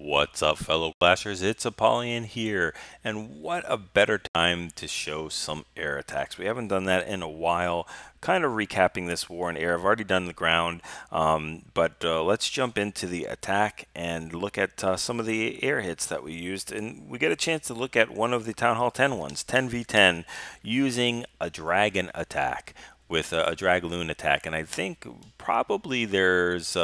What's up, fellow Clashers? It's Apollyon here, and what a better time to show some air attacks. We haven't done that in a while. Kind of recapping this war in air. I've already done the ground, but let's jump into the attack and look at some of the air hits that we used. And we get a chance to look at one of the Town Hall 10 ones, 10v10, using a dragon attack with a LaLoon attack. And I think probably there's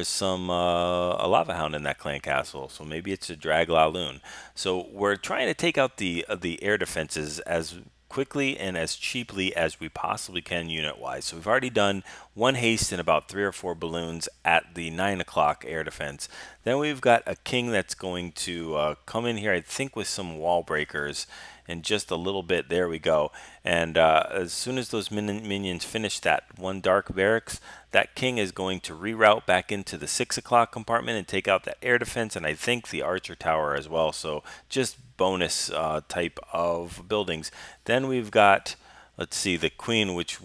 some a lava hound in that clan castle, so maybe it's a LaLoon. So we're trying to take out the air defenses as quickly and as cheaply as we possibly can unit wise. So we've already done one haste and about 3 or 4 balloons at the 9 o'clock air defense. Then we've got a king that's going to come in here, I think, with some wall breakers in just a little bit. There we go. And as soon as those minions finish that one dark barracks, that king is going to reroute back into the 6 o'clock compartment and take out that air defense, and I think the archer tower as well. So just bonus type of buildings. Then we've got, let's see, the queen, which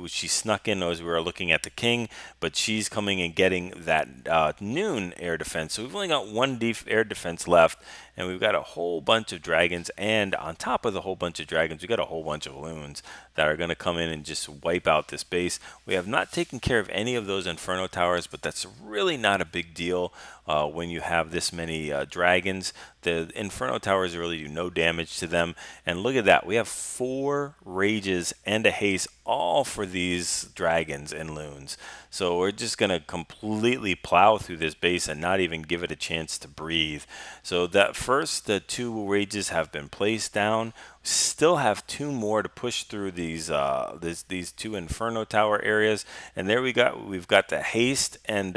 she snuck in as we were looking at the king, but she's coming and getting that noon air defense. So we've only got one air defense left, and we've got a whole bunch of dragons, and on top of the whole bunch of dragons, we've got a whole bunch of loons that are going to come in and just wipe out this base. We have not taken care of any of those inferno towers, but that's really not a big deal when you have this many dragons. The inferno towers really do no damage to them. And look at that, we have 4 rages and a haste, all for these dragons and loons. So we're just going to completely plow through this base and not even give it a chance to breathe. So that first, the 2 rages have been placed down. Still have 2 more to push through these 2 inferno tower areas. And there we've got the haste and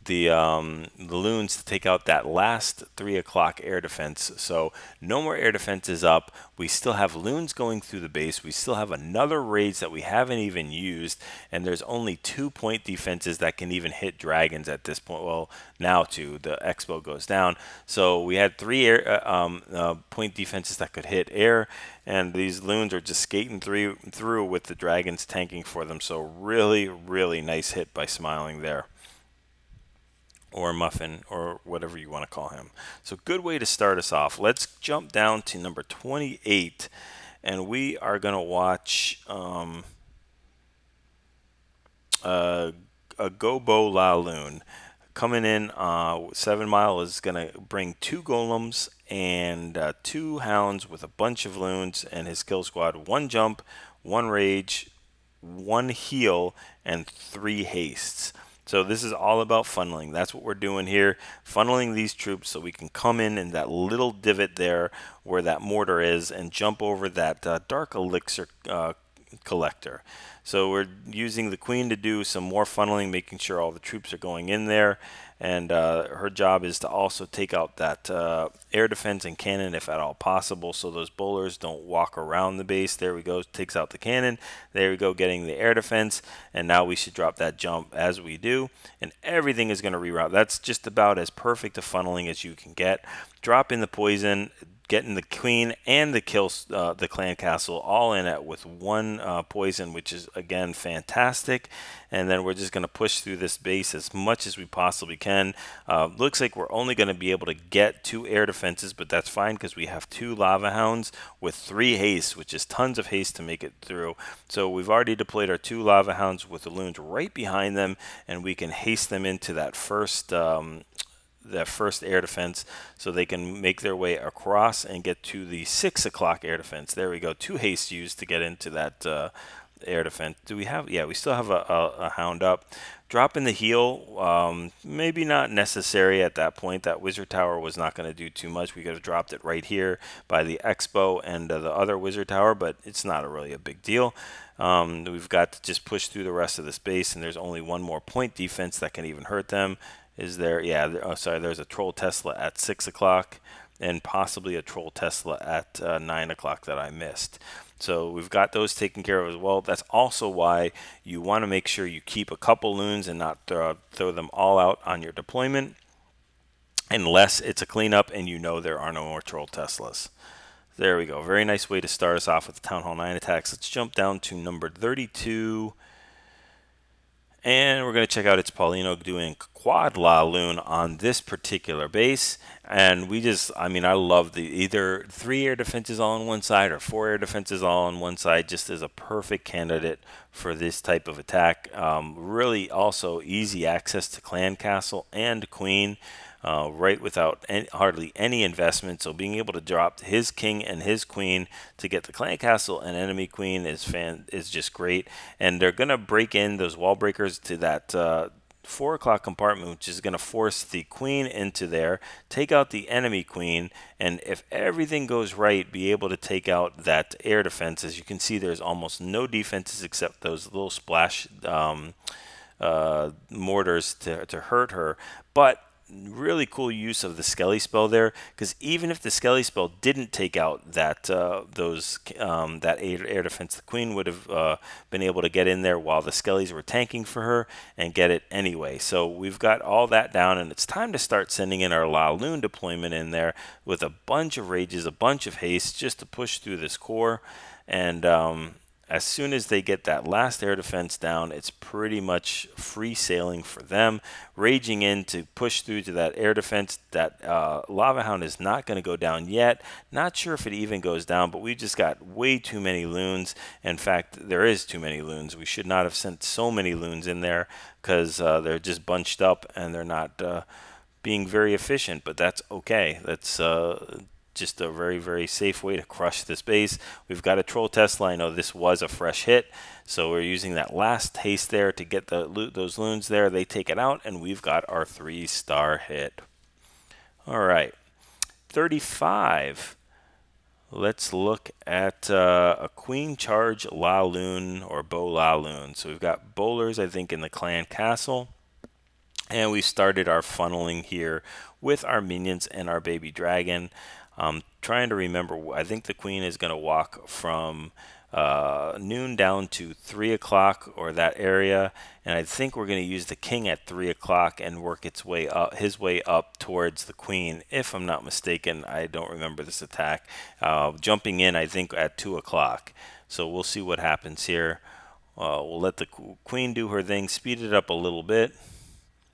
the loons to take out that last 3 o'clock air defense. So no more air defenses up. We still have loons going through the base. We still have another raids that we haven't even used, and there's only 2-point defenses that can even hit dragons at this point. Well, now 2. The expo goes down. So we had 3 point defenses that could hit air, and these loons are just skating through with the dragons tanking for them. So really, really nice hit by Smiling there, or Muffin, or whatever you want to call him. So good way to start us off. Let's jump down to number 28, and we are going to watch a GoBoLaLoon. Coming in, 7 Mile is going to bring 2 golems and 2 hounds with a bunch of loons, and his kill squad, 1 jump, 1 rage, 1 heal, and 3 hastes. So this is all about funneling. That's what we're doing here, funneling these troops so we can come in that little divot there where that mortar is and jump over that dark elixir collector. So we're using the queen to do some more funneling, making sure all the troops are going in there. And her job is to also take out that air defense and cannon if at all possible, so those bowlers don't walk around the base. There we go, takes out the cannon. There we go, getting the air defense. And now we should drop that jump as we do, and everything is going to reroute. That's just about as perfect a funneling as you can get. Drop in the poison, getting the queen and the clan castle all in it with 1 poison, which is again fantastic. And then we're just going to push through this base as much as we possibly can. Looks like we're only going to be able to get 2 air defenses, but that's fine because we have 2 lava hounds with 3 haste, which is tons of haste to make it through. So we've already deployed our 2 lava hounds with the loons right behind them, and we can haste them into that first air defense so they can make their way across and get to the 6 o'clock air defense. There we go, 2 haste used to get into that air defense. Do we have, yeah, we still have a hound up. Drop in the heal, maybe not necessary at that point. That wizard tower was not going to do too much. We could have dropped it right here by the expo and the other wizard tower, but it's not really a big deal. We've got to just push through the rest of the space, and there's only 1 more point defense that can even hurt them. Is there? Yeah, oh, sorry, there's a troll Tesla at 6 o'clock and possibly a troll Tesla at 9 o'clock that I missed. So we've got those taken care of as well. That's also why you want to make sure you keep a couple loons and not throw them all out on your deployment, unless it's a cleanup and you know there are no more troll Teslas. There we go. Very nice way to start us off with the Town Hall 9 attacks. Let's jump down to number 32. And we're going to check out its Paulino doing quad LaLoon on this particular base. And I mean, I love the either 3 air defenses all on one side or 4 air defenses all on one side, just as a perfect candidate for this type of attack. Really also easy access to clan castle and queen. Right without hardly any investment. So being able to drop his king and his queen to get the clan castle and enemy queen is just great. And they're gonna break in those wall breakers to that 4 o'clock compartment, which is going to force the queen into there, take out the enemy queen, and if everything goes right, be able to take out that air defense. As you can see, there's almost no defenses except those little splash mortars to hurt her. But really cool use of the Skelly spell there, because even if the Skelly spell didn't take out that that air defense, the queen would have been able to get in there while the Skellies were tanking for her and get it anyway. So we've got all that down, and it's time to start sending in our LaLoon deployment in there with a bunch of rages, a bunch of haste, just to push through this core. And as soon as they get that last air defense down, it's pretty much free sailing for them. Raging in to push through to that air defense. That Lava Hound is not going to go down yet. Not sure if it even goes down, but we've just got way too many loons. In fact, there is too many loons. We should not have sent so many loons in there, because they're just bunched up and they're not being very efficient, but that's okay. That's just a very, very safe way to crush this base. We've got a Troll Tesla. I know this was a fresh hit, so we're using that last haste there to get those loons there. They take it out, and we've got our 3-star hit. All right, 35. Let's look at a Queen Charge LaLoon or GoBoLaLoon. So we've got bowlers, I think, in the clan castle. And we started our funneling here with our minions and our baby dragon. Trying to remember, I think the queen is going to walk from noon down to 3 o'clock or that area, and I think we're going to use the king at 3 o'clock and work his way up towards the queen, if I'm not mistaken. I don't remember this attack. Jumping in, I think, at 2 o'clock. So we'll see what happens here. We'll let the queen do her thing, speed it up a little bit.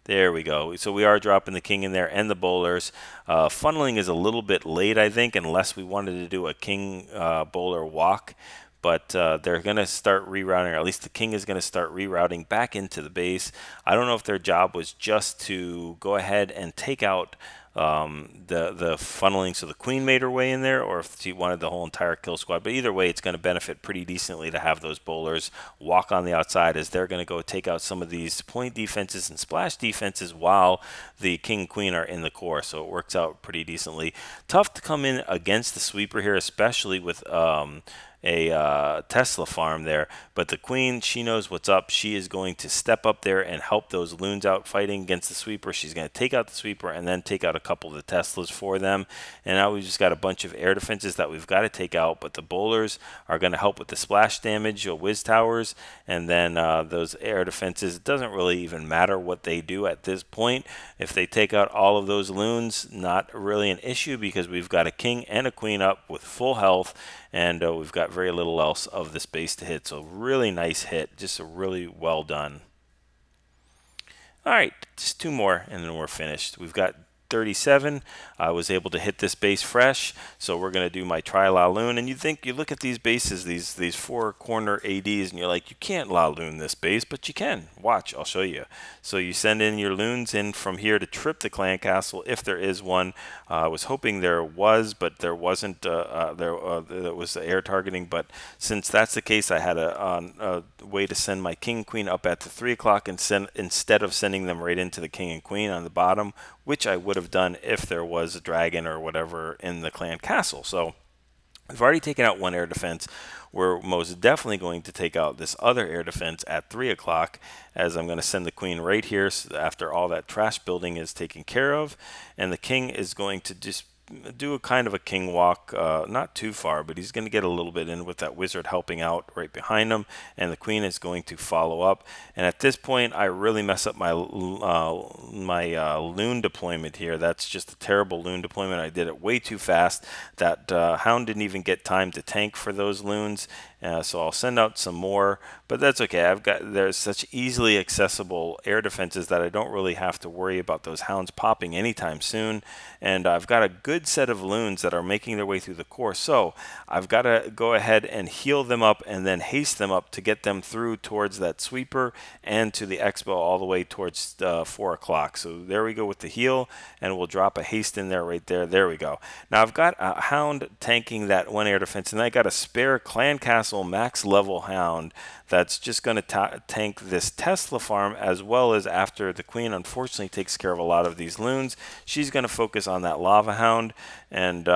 There we go. So we are dropping the king in there and the bowlers. Funneling is a little bit late, I think, unless we wanted to do a king bowler walk. But they're going to start rerouting, or at least the king is going to start rerouting back into the base. I don't know if their job was just to go ahead and take out the funneling, so the queen made her way in there, or if she wanted the whole entire kill squad. But either way, it's going to benefit pretty decently to have those bowlers walk on the outside, as they're going to go take out some of these point defenses and splash defenses while the king and queen are in the core. So it works out pretty decently. Tough to come in against the sweeper here, especially with a Tesla farm there, but the queen, she knows what's up. She is going to step up there and help those loons out fighting against the sweeper. She's going to take out the sweeper and then take out a couple of the Teslas for them. And now we've just got a bunch of air defenses that we've got to take out, but the bowlers are going to help with the splash damage, whiz towers, and then those air defenses. It doesn't really even matter what they do at this point. If they take out all of those loons, not really an issue, because we've got a king and a queen up with full health, and we've got very little else of this base to hit. So really nice hit, just a really well done. All right, just 2 more and then we're finished. We've got 37. I was able to hit this base fresh, so we're going to do my try LaLoon. And you look at these bases, these 4 corner ADs, and you're like, you can't LaLoon this base, but you can. Watch, I'll show you. So you send in your loons in from here to trip the clan castle, if there is one. I was hoping there was, but there wasn't. There was air targeting, but since that's the case, I had a way to send my king and queen up at the 3 o'clock instead of sending them right into the king and queen on the bottom, which I would have done if there was a dragon or whatever in the clan castle. So we've already taken out 1 air defense. We're most definitely going to take out this other air defense at 3 o'clock, as I'm going to send the queen right here after all that trash building is taken care of. And the king is going to just do a kind of a king walk, not too far, but he's going to get a little bit in with that wizard helping out right behind him, and the queen is going to follow up. And at this point, I really mess up my loon deployment here. That's just a terrible loon deployment. I did it way too fast. That hound didn't even get time to tank for those loons. So I'll send out some more, but that's okay. There's such easily accessible air defenses that I don't really have to worry about those hounds popping anytime soon. And I've got a good set of loons that are making their way through the core. So I've got to go ahead and heal them up and then haste them up to get them through towards that sweeper and to the expo all the way towards 4 o'clock. So there we go with the heal, and we'll drop a haste in there right there. There we go. Now I've got a hound tanking that one air defense, and I got a spare clan castle max level hound that's just going to tank this Tesla farm, as well as after the queen unfortunately takes care of a lot of these loons, she's going to focus on that lava hound. And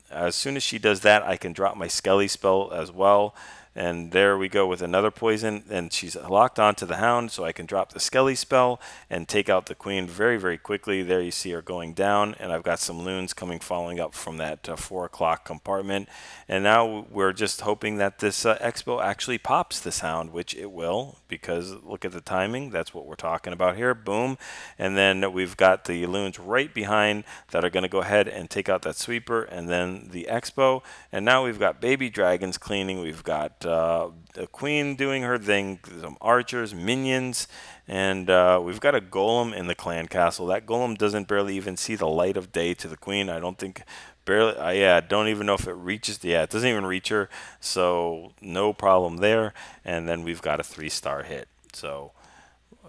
as soon as she does that, I can drop my Skelly spell as well. And there we go with another poison, and she's locked onto the hound, so I can drop the Skelly spell and take out the queen very, very quickly. There you see her going down, and I've got some loons following up from that 4 o'clock compartment. And now we're just hoping that this expo actually pops this hound, which it will, because look at the timing. That's what we're talking about here. Boom. And then we've got the loons right behind that are going to go ahead and take out that sweeper, and then the expo. And now we've got baby dragons cleaning. We've got the queen doing her thing, some archers, minions, and we've got a golem in the clan castle. That golem doesn't barely even see the light of day to the queen. I don't think barely. Yeah, I don't even know if it reaches. Yeah, it doesn't even reach her. So no problem there. And then we've got a 3-star hit. So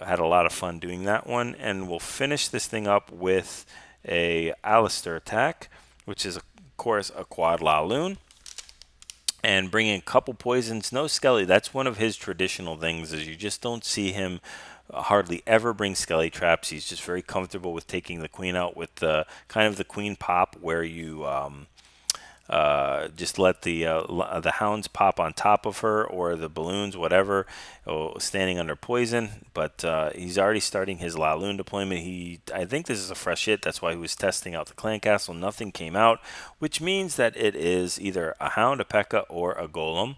I had a lot of fun doing that one, and we'll finish this thing up with a Alistair attack, which is of course a quad LaLoon. And bringing a couple poisons, no Skelly. That's one of his traditional things, is you just don't see him hardly ever bring Skelly traps. He's just very comfortable with taking the queen out with the kind of the queen pop, where you just let the hounds pop on top of her, or the balloons, whatever, standing under poison. But he's already starting his LaLoon deployment. I think this is a fresh hit. That's why he was testing out the clan castle. Nothing came out, which means that it is either a hound, a P.E.K.K.A, or a golem,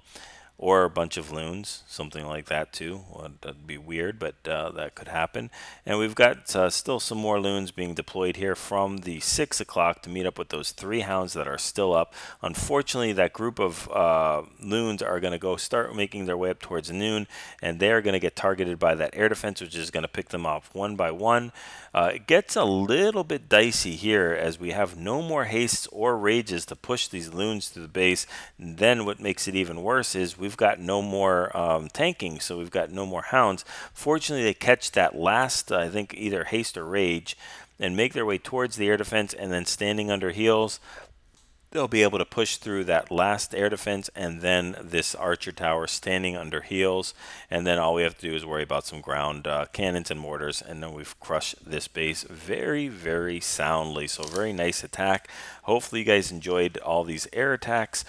or a bunch of loons, something like that too. Well, that'd be weird, but that could happen. And we've got still some more loons being deployed here from the 6 o'clock to meet up with those 3 hounds that are still up. Unfortunately, that group of loons are going to start making their way up towards noon, and they're going to get targeted by that air defense, which is going to pick them off one by one. It gets a little bit dicey here, as we have no more hastes or rages to push these loons to the base. And then what makes it even worse is we've got no more tanking, so we've got no more hounds. Fortunately, they catch that last, I think, either haste or rage, and make their way towards the air defense, and then standing under heals, they'll be able to push through that last air defense, and then this archer tower standing under heals. And then all we have to do is worry about some ground cannons and mortars, and then we've crushed this base very, very soundly. So very nice attack. Hopefully you guys enjoyed all these air attacks.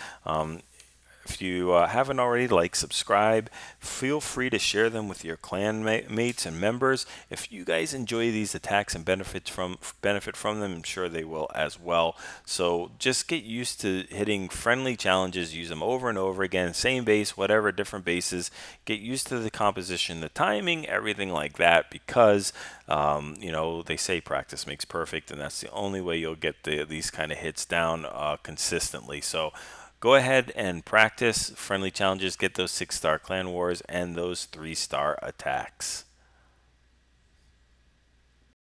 If you haven't already, like, subscribe. Feel free to share them with your clan mates and members. If you guys enjoy these attacks and benefit from them, I'm sure they will as well. So just get used to hitting friendly challenges. Use them over and over again. Same base, whatever, different bases. Get used to the composition, the timing, everything like that, because you know, they say practice makes perfect, and that's the only way you'll get these kind of hits down consistently. So go ahead and practice friendly challenges, get those 6-star clan wars and those 3-star attacks.